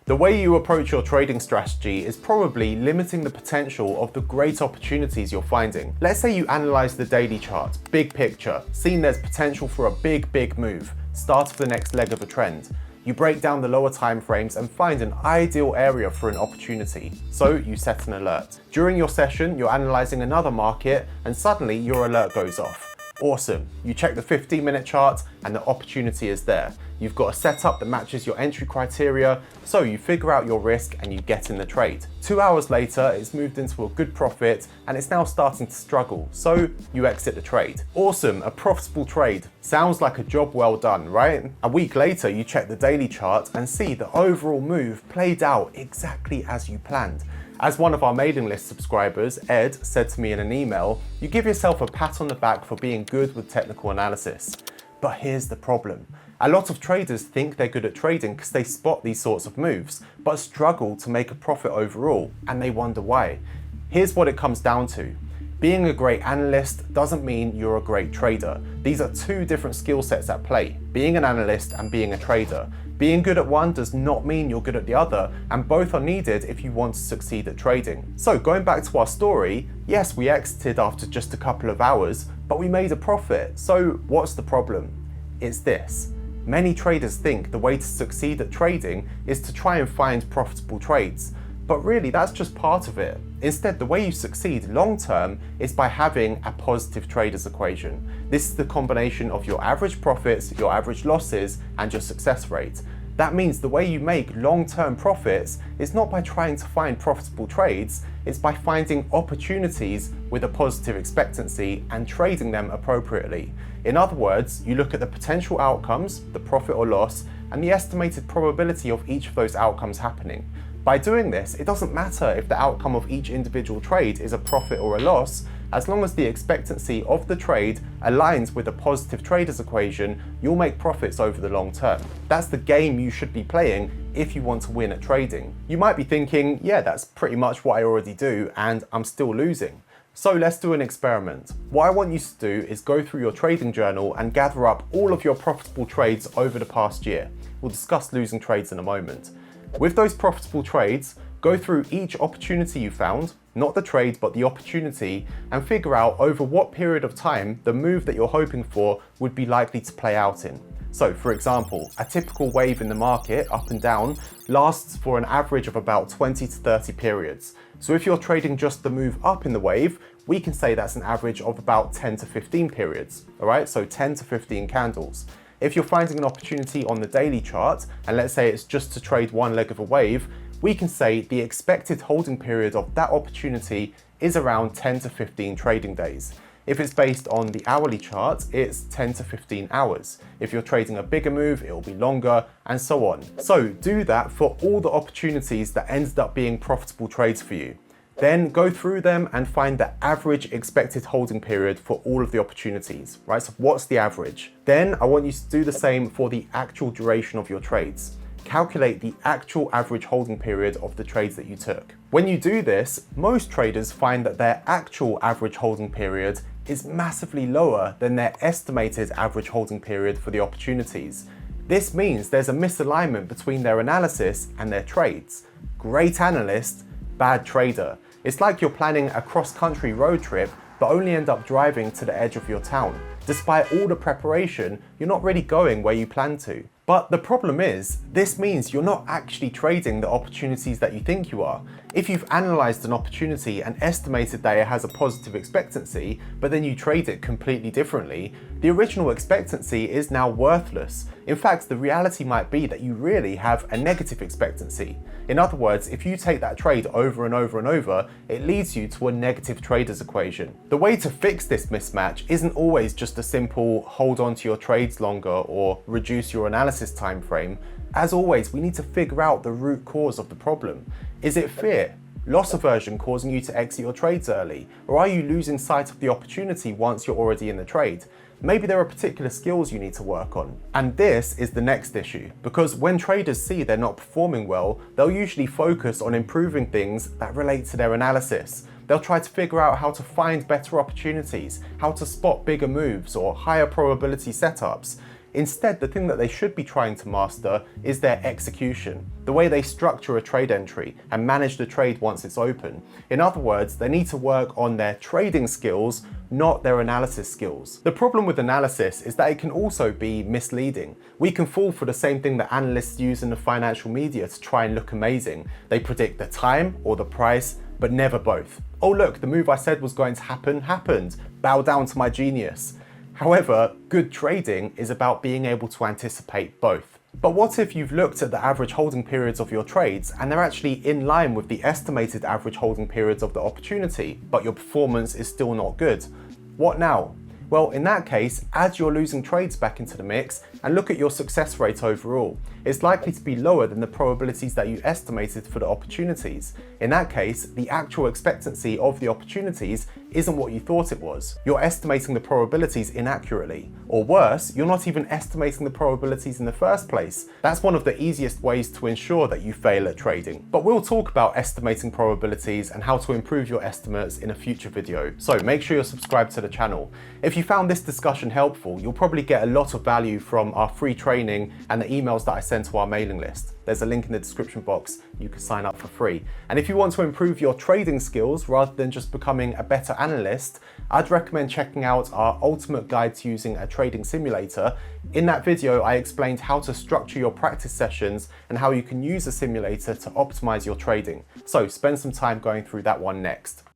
The way you approach your trading strategy is probably limiting the potential of the great opportunities you're finding. Let's say you analyze the daily chart, big picture, seeing there's potential for a big move, start of the next leg of a trend. You break down the lower time frames and find an ideal area for an opportunity. So you set an alert. During your session, you're analyzing another market and suddenly your alert goes off. Awesome. You check the 15-minute chart and the opportunity is there. You've got a setup that matches your entry criteria, so you figure out your risk and you get in the trade. 2 hours later, it's moved into a good profit and it's now starting to struggle, so you exit the trade. Awesome, a profitable trade. Sounds like a job well done, right? A week later, you check the daily chart and see the overall move played out exactly as you planned. As one of our mailing list subscribers, Ed, said to me in an email, you give yourself a pat on the back for being good with technical analysis. But here's the problem. A lot of traders think they're good at trading because they spot these sorts of moves, but struggle to make a profit overall, and they wonder why. Here's what it comes down to. Being a great analyst doesn't mean you're a great trader. These are two different skill sets at play, being an analyst and being a trader. Being good at one does not mean you're good at the other, and both are needed if you want to succeed at trading. So going back to our story, yes, we exited after just a couple of hours, but we made a profit. So what's the problem? It's this. Many traders think the way to succeed at trading is to try and find profitable trades. But really, that's just part of it. Instead, the way you succeed long term is by having a positive trader's equation. This is the combination of your average profits, your average losses, and your success rate. That means the way you make long-term profits is not by trying to find profitable trades, it's by finding opportunities with a positive expectancy and trading them appropriately. In other words, you look at the potential outcomes, the profit or loss, and the estimated probability of each of those outcomes happening. By doing this, it doesn't matter if the outcome of each individual trade is a profit or a loss, as long as the expectancy of the trade aligns with a positive trader's equation, you'll make profits over the long term. That's the game you should be playing if you want to win at trading. You might be thinking, yeah, that's pretty much what I already do and I'm still losing. So let's do an experiment. What I want you to do is go through your trading journal and gather up all of your profitable trades over the past year. We'll discuss losing trades in a moment. With those profitable trades, go through each opportunity you found, not the trade but the opportunity, and figure out over what period of time the move that you're hoping for would be likely to play out in. So for example, a typical wave in the market, up and down, lasts for an average of about 20 to 30 periods. So if you're trading just the move up in the wave, we can say that's an average of about 10 to 15 periods, all right? So 10 to 15 candles. If you're finding an opportunity on the daily chart, and let's say it's just to trade one leg of a wave, we can say the expected holding period of that opportunity is around 10 to 15 trading days. If it's based on the hourly chart, it's 10 to 15 hours. If you're trading a bigger move, it'll be longer, and so on. So do that for all the opportunities that ended up being profitable trades for you. Then go through them and find the average expected holding period for all of the opportunities, right? So what's the average? Then I want you to do the same for the actual duration of your trades. Calculate the actual average holding period of the trades that you took. When you do this, most traders find that their actual average holding period is massively lower than their estimated average holding period for the opportunities. This means there's a misalignment between their analysis and their trades. Great analyst, bad trader. It's like you're planning a cross-country road trip but only end up driving to the edge of your town. Despite all the preparation, you're not really going where you plan to. But the problem is, this means you're not actually trading the opportunities that you think you are. If you've analysed an opportunity and estimated that it has a positive expectancy, but then you trade it completely differently, the original expectancy is now worthless. In fact, the reality might be that you really have a negative expectancy. In other words, if you take that trade over and over and over, it leads you to a negative trader's equation. The way to fix this mismatch isn't always just a simple hold on to your trades longer or reduce your analysis time frame. As always, we need to figure out the root cause of the problem. Is it fear? Loss aversion causing you to exit your trades early? Or are you losing sight of the opportunity once you're already in the trade? Maybe there are particular skills you need to work on. And this is the next issue, because when traders see they're not performing well, they'll usually focus on improving things that relate to their analysis. They'll try to figure out how to find better opportunities, how to spot bigger moves or higher probability setups. Instead, the thing that they should be trying to master is their execution, the way they structure a trade entry and manage the trade once it's open. In other words, they need to work on their trading skills, not their analysis skills. The problem with analysis is that it can also be misleading. We can fall for the same thing that analysts use in the financial media to try and look amazing. They predict the time or the price, but never both. Oh look, the move I said was going to happen, happened. Bow down to my genius. However, good trading is about being able to anticipate both. But what if you've looked at the average holding periods of your trades and they're actually in line with the estimated average holding periods of the opportunity, but your performance is still not good? What now? Well, in that case, add your losing trades back into the mix and look at your success rate overall. It's likely to be lower than the probabilities that you estimated for the opportunities. In that case, the actual expectancy of the opportunities isn't what you thought it was. You're estimating the probabilities inaccurately. Or worse, you're not even estimating the probabilities in the first place. That's one of the easiest ways to ensure that you fail at trading. But we'll talk about estimating probabilities and how to improve your estimates in a future video. So make sure you're subscribed to the channel. If you found this discussion helpful, you'll probably get a lot of value from our free training and the emails that I send to our mailing list. There's a link in the description box. You can sign up for free. And if you want to improve your trading skills rather than just becoming a better analyst, I'd recommend checking out our ultimate guide to using a trading simulator. In that video, I explained how to structure your practice sessions and how you can use a simulator to optimize your trading. So spend some time going through that one next.